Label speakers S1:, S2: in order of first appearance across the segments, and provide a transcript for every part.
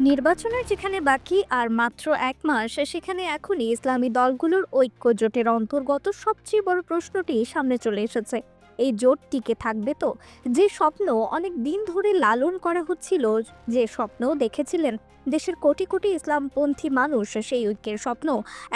S1: নির্বাচনের যেখানে বাকি আর মাত্র ১ মাস, সেখানে এখনই ইসলামী দলগুলোর ঐক্য জোটের অন্তর্গত সবচেয়ে বড় প্রশ্নটি সামনে চলে এসেছে। এই জোট টিকে থাকবে তো? যে স্বপ্ন অনেক দিন ধরে লালন করা হচ্ছিল, যে স্বপ্ন দেখেছিলেন দেশের কোটি কোটি ইসলামপন্থী মানুষ, সেই ঐক্যের স্বপ্ন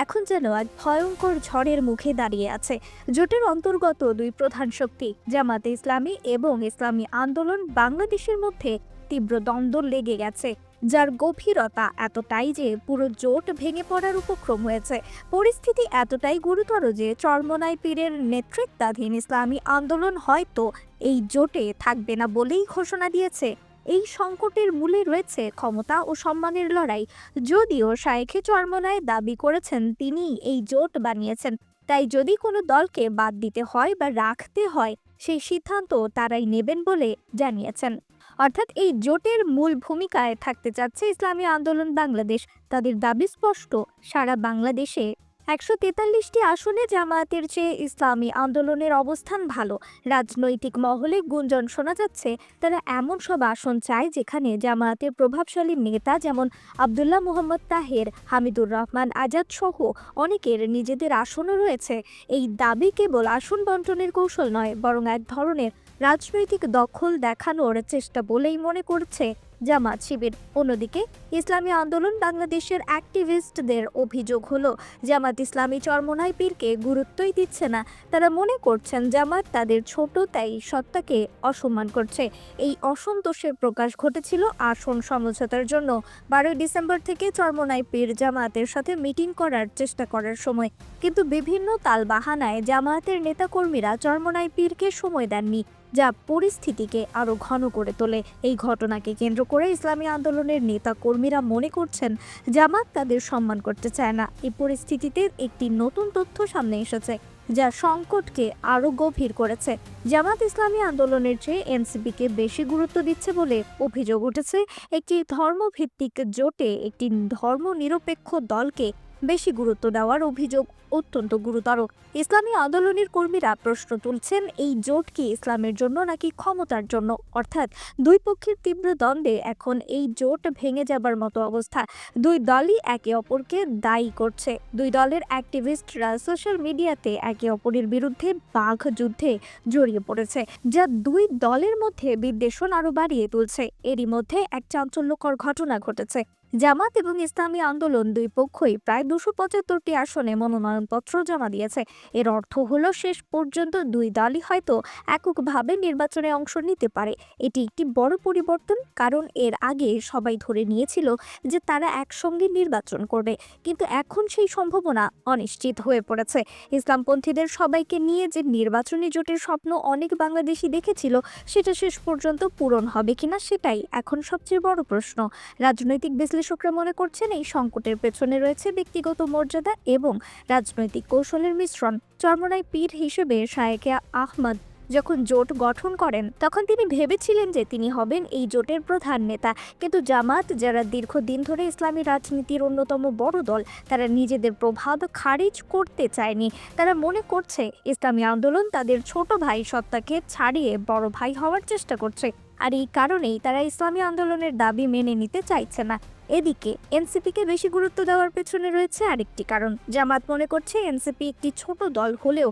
S1: এখন যেন এক ভয়ঙ্কর ঝড়ের মুখে দাঁড়িয়ে আছে। জোটের অন্তর্গত দুই প্রধান শক্তি জামাতে ইসলামী এবং ইসলামী আন্দোলন বাংলাদেশের মধ্যে তীব্র দ্বন্দ্ব লেগে গেছে, যার গভীরতা এতটাই যে পুরো জোট ভেঙে পড়ার উপক্রম হয়েছে। পরিস্থিতি এতটাই গুরুতর যে চরমোনাই পীরের নেতৃত্বাধীন ইসলামী আন্দোলন হয়তো এই জোটে থাকবে না বলেই ঘোষণা দিয়েছে। এই সংকটের মূলে রয়েছে ক্ষমতা ও সম্মানের লড়াই। যদিও শায়েখে চরমোনাই দাবি করেছেন তিনি এই জোট বানিয়েছেন, তাই যদি কোনো দলকে বাদ দিতে হয় বা রাখতে হয়, সেই সিদ্ধান্ত তারাই নেবেন বলে জানিয়েছেন। অর্থাৎ এই জোটের মূল ভূমিকায় থাকতে চাচ্ছে ইসলামী আন্দোলন বাংলাদেশ। তাদের দাবি স্পষ্ট, সারা বাংলাদেশে ১৪৩টি আসনে জামায়াতের চেয়ে ইসলামী আন্দোলনের অবস্থান ভালো। রাজনৈতিক মহলে গুঞ্জন শোনা যাচ্ছে তারা এমন সব আসন চায় যেখানে জামায়াতের প্রভাবশালী নেতা যেমন আব্দুল্লাহ মুহাম্মদ তাহের, হামিদুর রহমান আজাদ সহ অনেকের নিজেদের আসনও রয়েছে। এই দাবি কেবল আসন বন্টনের কৌশল নয়, বরং এক ধরনের রাজনৈতিক দখল দেখানোর চেষ্টা বলেই মনে করছে জামাত শিবির। অন্যদিকে ইসলামী আন্দোলন বাংলাদেশের অ্যাক্টিভিস্টদের অভিযোগ হলো জামাত ইসলামী চরমোনাই পীরকে গুরুত্বই দিচ্ছে না। তারা মনে করছেন জামাত তাদের ছোট তাই সত্তাকে অসম্মান করছে। এই অসন্তোষের প্রকাশ ঘটেছিল আসন সমঝোতার জন্য ১২ ডিসেম্বর থেকে চরমোনাই পীর জামায়াতের সাথে মিটিং করার চেষ্টা করার সময়, কিন্তু বিভিন্ন তালবাহানায় জামায়াতের নেতাকর্মীরা চরমোনাই পীরকে সময় দেননি, যা পরিস্থিতিকে আরো ঘন করে তোলে। এই ঘটনাকে কেন্দ্র করে ইসলামী আন্দোলনের নেতা কর্মীরা মনে করছেন জামাত তাদের সম্মান করতে চায় না। এই পরিস্থিতিতে একটি নতুন তথ্য সামনে এসেছে যা সংকটকে আরো গভীর করেছে। জামাত ইসলামী আন্দোলনের চেয়ে এনসিপিকে বেশি গুরুত্ব দিচ্ছে বলে অভিযোগ উঠেছে। একটি ধর্মভিত্তিক জোটে একটি ধর্মনিরপেক্ষ দলকে বেশি গুরুত্ব দেওয়ার অভিযোগ অত্যন্ত গুরুতর। ইসলামী আন্দোলনের কর্মীরা প্রশ্ন তুলছেন, এই জোট কি ইসলামের জন্য নাকি ক্ষমতার জন্য? অর্থাৎ দুই পক্ষের তীব্র দ্বন্দ্বে এখন এই জোট ভেঙে যাবার মতো অবস্থা। দুই দলই একে অপরকে দায়ী করছে। দুই দলের অ্যাক্টিভিস্টরা সোশ্যাল মিডিয়াতে একে অপরের বিরুদ্ধে বাঘ যুদ্ধে জড়িয়ে পড়েছে, যা দুই দলের মধ্যে বিদ্বেষণ আরো বাড়িয়ে তুলছে। এরই মধ্যে এক চাঞ্চল্যকর ঘটনা ঘটেছে। জামাত এবং ইসলামী আন্দোলন দুই পক্ষই প্রায় ২৭৫টি আসনে মনোনয়নপত্র জমা দিয়েছে। এর অর্থ হলো শেষ পর্যন্ত দুই দলই হয়তো এককভাবে নির্বাচনে অংশ নিতে পারে। এটি একটি বড় পরিবর্তন, কারণ এর আগে সবাই ধরে নিয়েছিল যে তারা একসঙ্গে নির্বাচন করবে, কিন্তু এখন সেই সম্ভাবনা অনিশ্চিত হয়ে পড়েছে। ইসলামপন্থীদের সবাইকে নিয়ে যে নির্বাচনী জোটের স্বপ্ন অনেক বাংলাদেশি দেখেছিল, সেটা শেষ পর্যন্ত পূরণ হবে কিনা সেটাই এখন সবচেয়ে বড় প্রশ্ন। রাজনৈতিক বিশ্লেষকরা মনে করছেন এই সংকটের পেছনে রয়েছে ব্যক্তিগত মর্যাদা এবং রাজনৈতিক কৌশলের মিশ্রণ। চরমোনাই পীর হিসেবে শায়েখে আহমদ যখন জোট গঠন করেন তখন তিনি ভেবেছিলেন যে তিনি হবেন এই জোটের প্রধান নেতা, কিন্তু জামাত, যারা দীর্ঘদিন ধরে ইসলামী রাজনীতির অন্যতম বড় দল, তারা নিজেদের প্রভাব খারিজ করতে চায়নি। তারা মনে করছে ইসলামী আন্দোলন তাদের ছোট ভাই সত্তাকে ছাড়িয়ে বড় ভাই হওয়ার চেষ্টা করছে, আর এই কারণেই তারা ইসলামী আন্দোলনের দাবি মেনে নিতে চাইছে না। এদিকে এনসিপিকে বেশি গুরুত্ব দেওয়ার পেছনে রয়েছে আরেকটি কারণ। জামাত মনে করছে এনসিপি একটি ছোট দল হলেও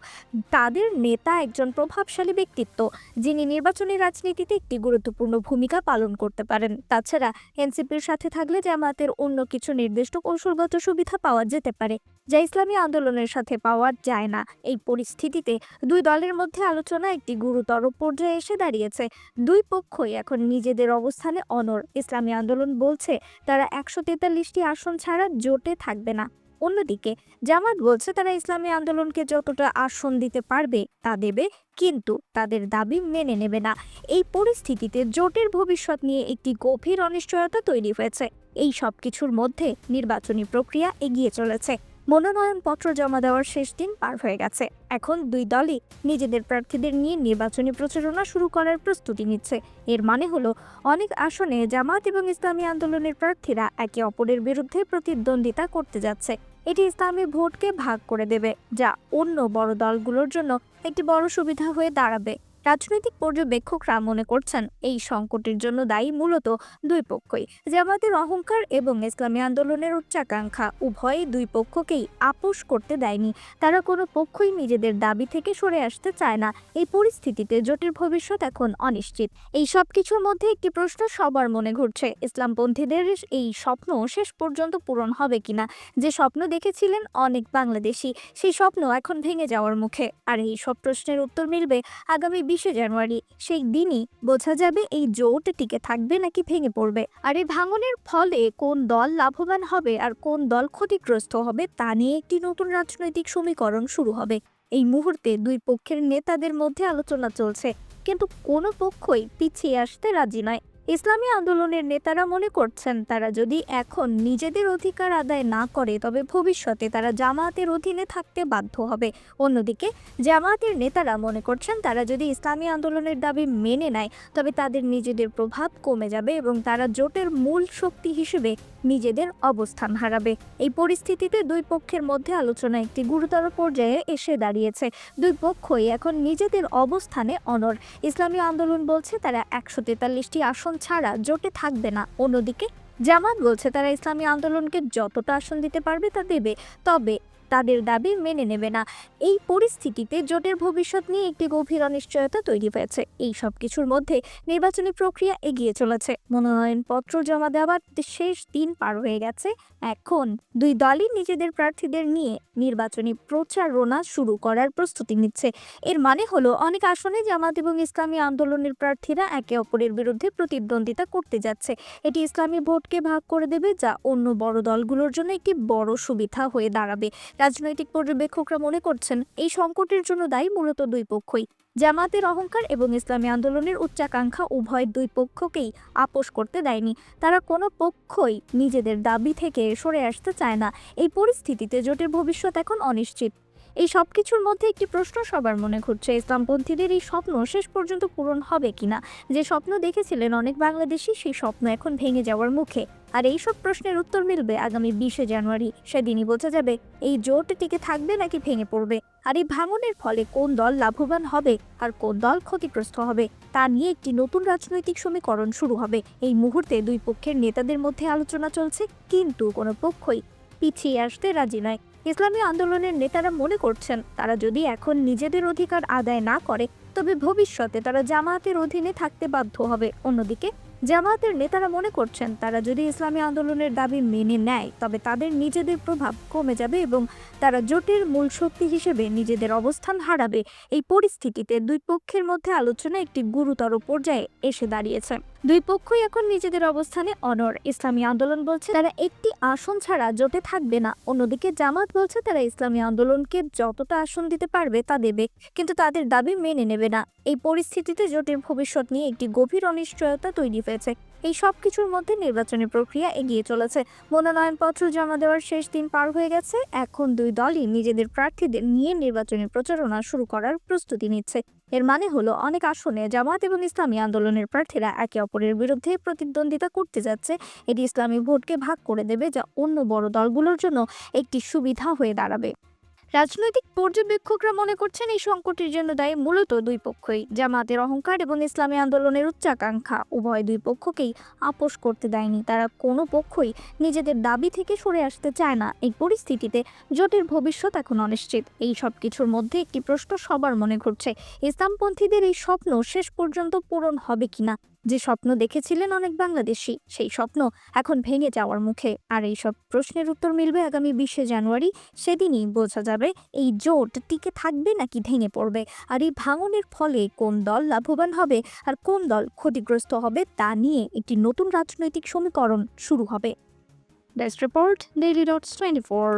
S1: তাদের নেতা একজন প্রভাবশালী ব্যক্তিত্ব, যিনি নির্বাচনী রাজনীতিতে একটি গুরুত্বপূর্ণ ভূমিকা পালন করতে পারেন। তাছাড়া এনসিপির সাথে থাকলে জামাতের অন্য কিছু নির্দিষ্ট কৌশলগত সুবিধা পাওয়া যেতে পারে, যা ইসলামী আন্দোলনের সাথে পাওয়া যায় না। এই পরিস্থিতিতে দুই দলের মধ্যে আলোচনা একটি গুরুতর পর্যায়ে এসে দাঁড়িয়েছে। দুই পক্ষই এখন নিজেদের অবস্থানে অনড়। ইসলামী আন্দোলন বলছে তারা ১৪৩টি আসন ছাড়া জোটে থাকবে না। অন্যদিকে জামাত বলছে তারা ইসলামী আন্দোলনকে যতটা আসন দিতে পারবে তা দেবে, কিন্তু তাদের দাবি মেনে নেবে না। এই পরিস্থিতিতে জোটের ভবিষ্যৎ নিয়ে একটি গভীর অনিশ্চয়তা তৈরি হয়েছে। এই সব কিছুর মধ্যে নির্বাচনী প্রক্রিয়া এগিয়ে চলেছে। মনোনয়নপত্র জমা দেওয়ার শেষ দিন পার হয়ে গেছে। এখন দুই দলই নিজেদের প্রার্থীদের নিয়ে নির্বাচনী প্রচারণা শুরু করার প্রস্তুতি নিচ্ছে। এর মানে হলো অনেক আসনে জামাত এবং ইসলামী আন্দোলনের প্রার্থীরা একে অপরের বিরুদ্ধে প্রতিদ্বন্দ্বিতা করতে যাচ্ছে। এটি ইসলামী ভোটকে ভাগ করে দেবে, যা অন্য বড় দলগুলোর জন্য একটি বড় সুবিধা হয়ে দাঁড়াবে। রাজনৈতিক পর্যবেক্ষকরা মনে করছেন এই সংকটের জন্য দায়ী মূলত দুই পক্ষই। জামাতের অহংকার এবং ইসলামী আন্দোলনের উচ্চাকাঙ্ক্ষা উভয়ই দুই পক্ষকেই আপোষ করতে দেয়নি। তারা কোনো পক্ষই নিজেদের দাবি থেকে সরে আসতে চায় না। এই পরিস্থিতিতে জোটের ভবিষ্যৎ এখন অনিশ্চিত। এই সব কিছুর মধ্যে একটি প্রশ্ন সবার মনে ঘুরছে, ইসলামপন্থীদের এই স্বপ্ন শেষ পর্যন্ত পূরণ হবে কিনা। যে স্বপ্ন দেখেছিলেন অনেক বাংলাদেশি, সেই স্বপ্ন এখন ভেঙে যাওয়ার মুখে। আর এই সব প্রশ্নের উত্তর মিলবে আগামী 20 জানুয়ারি। সেই দিনই বোঝা যাবে এই জোট টিকে থাকবে নাকি ভেঙে পড়বে। আর এই ভাঙনের ফলে কোন দল লাভবান হবে আর কোন দল ক্ষতিগ্রস্ত হবে তা নিয়ে একটি নতুন রাজনৈতিক সমীকরণ শুরু হবে। এই মুহূর্তে দুই পক্ষের নেতাদের মধ্যে আলোচনা চলছে, কিন্তু কোনো পক্ষই পিছিয়ে আসতে রাজি নয়। ইসলামী আন্দোলনের নেতারা মনে করছেন তারা যদি এখন নিজেদের অধিকার আদায় না করে তবে ভবিষ্যতে তারা জামায়াতের অধীনে থাকতে বাধ্য হবে। অন্যদিকে জামায়াতের নেতারা মনে করছেন তারা যদি ইসলামী আন্দোলনের দাবি মেনে নেয় তবে তাদের নিজেদের প্রভাব কমে যাবে এবং তারা জোটের মূল শক্তি হিসেবে নিজেদের অবস্থান হারাবে। এই পরিস্থিতিতে দুই পক্ষের মধ্যে আলোচনা একটি গুরুতর পর্যায়ে এসে দাঁড়িয়েছে। দুই পক্ষই এখন নিজেদের অবস্থানে অনড়। ইসলামী আন্দোলন বলছে তারা 143টি আসন ছাড়া জোটে থাকবে না। অন্যদিকে জামাত বলছে তারা ইসলামী আন্দোলনকে যতটা আসন দিতে পারবে তা দেবে, তবে তাদের দাবি মেনে নেবে না। এই পরিস্থিতিতে জোটের ভবিষ্যৎ নিয়ে একটি গভীর অনিশ্চয়তা তৈরি হয়েছে। এই সব কিছুর মধ্যে নির্বাচনী প্রক্রিয়া এগিয়ে চলেছে। মনোনয়নপত্র জমা দেওয়ার শেষ দিন পার হয়ে গেছে। এখন দুই দলই নিজেদের প্রার্থীদের নিয়ে নির্বাচনী প্রচারণা শুরু করার প্রস্তুতি নিচ্ছে। এর মানে হলো অনেক আসনে জামাত এবং ইসলামী আন্দোলনের প্রার্থীরা একে অপরের বিরুদ্ধে প্রতিদ্বন্দ্বিতা করতে যাচ্ছে। এটি ইসলামী ভোটকে ভাগ করে দেবে, যা অন্য বড় দলগুলোর জন্য একটি বড় সুবিধা হয়ে দাঁড়াবে। রাজনৈতিক পর্যবেক্ষকরা মনে করছেন এই সংকটের জন্য দায়ী মূলত দুই পক্ষই। জামাতের অহংকার এবং ইসলামী আন্দোলনের উচ্চাকাঙ্ক্ষা উভয় দুই পক্ষকেই আপোষ করতে দেয়নি। তারা কোনো পক্ষই নিজেদের দাবি থেকে সরে আসতে চায় না। এই পরিস্থিতিতে জোটের ভবিষ্যৎ এখন অনিশ্চিত। এই সব কিছুর মধ্যে একটি প্রশ্ন সবার মনে ঘুরছে, ইসলামপন্থীদের এই স্বপ্ন শেষ পর্যন্ত পূরণ হবে কিনা। যে স্বপ্ন দেখেছিলেন অনেক বাংলাদেশি, সেই স্বপ্ন এখন ভেঙে যাওয়ার মুখে। আর এই সব প্রশ্নের উত্তর মিলবে আগামী 20 জানুয়ারি। সেদিনই বোঝা যাবে এই জোট টিকে থাকবে নাকি ভেঙে পড়বে। আর এই ভাঙনের ফলে কোন দল লাভবান হবে আর কোন দল ক্ষতিগ্রস্ত হবে তা নিয়ে একটি নতুন রাজনৈতিক সমীকরণ শুরু হবে। এই মুহূর্তে দুই পক্ষের নেতাদের মধ্যে আলোচনা চলছে, কিন্তু কোনো পক্ষই পিছিয়ে আসতে রাজি নয়। ইসলামী আন্দোলনের নেতারা মনে করছেন তারা যদি এখন নিজেদের অধিকার আদায় না করে তবে ভবিষ্যতে তারা জামায়াতের অধীনে থাকতে বাধ্য হবে। অন্যদিকে জামায়াতের নেতারা মনে করছেন তারা যদি ইসলামী আন্দোলনের দাবি মেনে নেয় তবে তাদের নিজেদের প্রভাব কমে যাবে এবং তারা জোটের মূল শক্তি হিসেবে নিজেদের অবস্থান হারাবে। এই পরিস্থিতিতে দুই পক্ষের মধ্যে আলোচনা একটি গুরুতর পর্যায়ে এসে দাঁড়িয়েছে। দুই পক্ষই এখন নিজেদের অবস্থানে অনড়। ইসলামী আন্দোলন বলছে তারা একটি আসন ছাড়া জোটে থাকবে না। অন্যদিকে জামাত বলছে তারা ইসলামী আন্দোলনকে যতটা আসন দিতে পারবে তা দেবে, কিন্তু তাদের দাবি মেনে নেবে না। এই পরিস্থিতিতে জোটের ভবিষ্যৎ নিয়ে একটি গভীর অনিশ্চয়তা তৈরি হয়েছে। এই সব কিছুর মধ্যে নির্বাচনী প্রক্রিয়া এগিয়ে চলেছে। মনোনয়নপত্র জমা দেওয়ার শেষ দিন পার হয়ে গেছে। এখন দুই দলই নিজেদের প্রার্থীদের নিয়ে নির্বাচনী প্রচারণা শুরু করার প্রস্তুতি নিচ্ছে। এর মানে হলো অনেক আসনে জামাত এবং ইসলামী আন্দোলনের প্রার্থীরা একে অপরের বিরুদ্ধে প্রতিদ্বন্দ্বিতা করতে যাচ্ছে। এটি ইসলামী ভোটকে ভাগ করে দেবে, যা অন্য বড় দলগুলোর জন্য একটি সুবিধা হয়ে দাঁড়াবে। রাজনৈতিক পর্যবেক্ষকরা মনে করছেন এই সংকটের জন্য দায়ী মূলত দুই পক্ষই। জামাতের অহংকার এবং ইসলামী আন্দোলনের উচ্চাকাঙ্ক্ষা উভয় দুই পক্ষকেই আপোষ করতে দেয়নি। তারা কোনো পক্ষই নিজেদের দাবি থেকে সরে আসতে চায় না। এই পরিস্থিতিতে জোটের ভবিষ্যৎ এখন অনিশ্চিত। এই সব কিছুর মধ্যে একটি প্রশ্ন সবার মনে ঘুরছে, ইসলামপন্থীদের এই স্বপ্ন শেষ পর্যন্ত পূরণ হবে কিনা। যে স্বপ্ন দেখেছিলেন অনেক বাংলাদেশি, সেই স্বপ্ন এখন ভেঙে যাওয়ার মুখে। আর এই সব প্রশ্নের উত্তর মিলবে আগামী 20 জানুয়ারি। সেদিনই বোঝা যাবে এই জোট টিকে থাকবে নাকি ভেঙে পড়বে। আর এই ভাঙনের ফলে কোন দল লাভবান হবে আর কোন দল ক্ষতিগ্রস্ত হবে তা নিয়ে একটি নতুন রাজনৈতিক সমীকরণ শুরু হবে। Desk report, daily dots 24।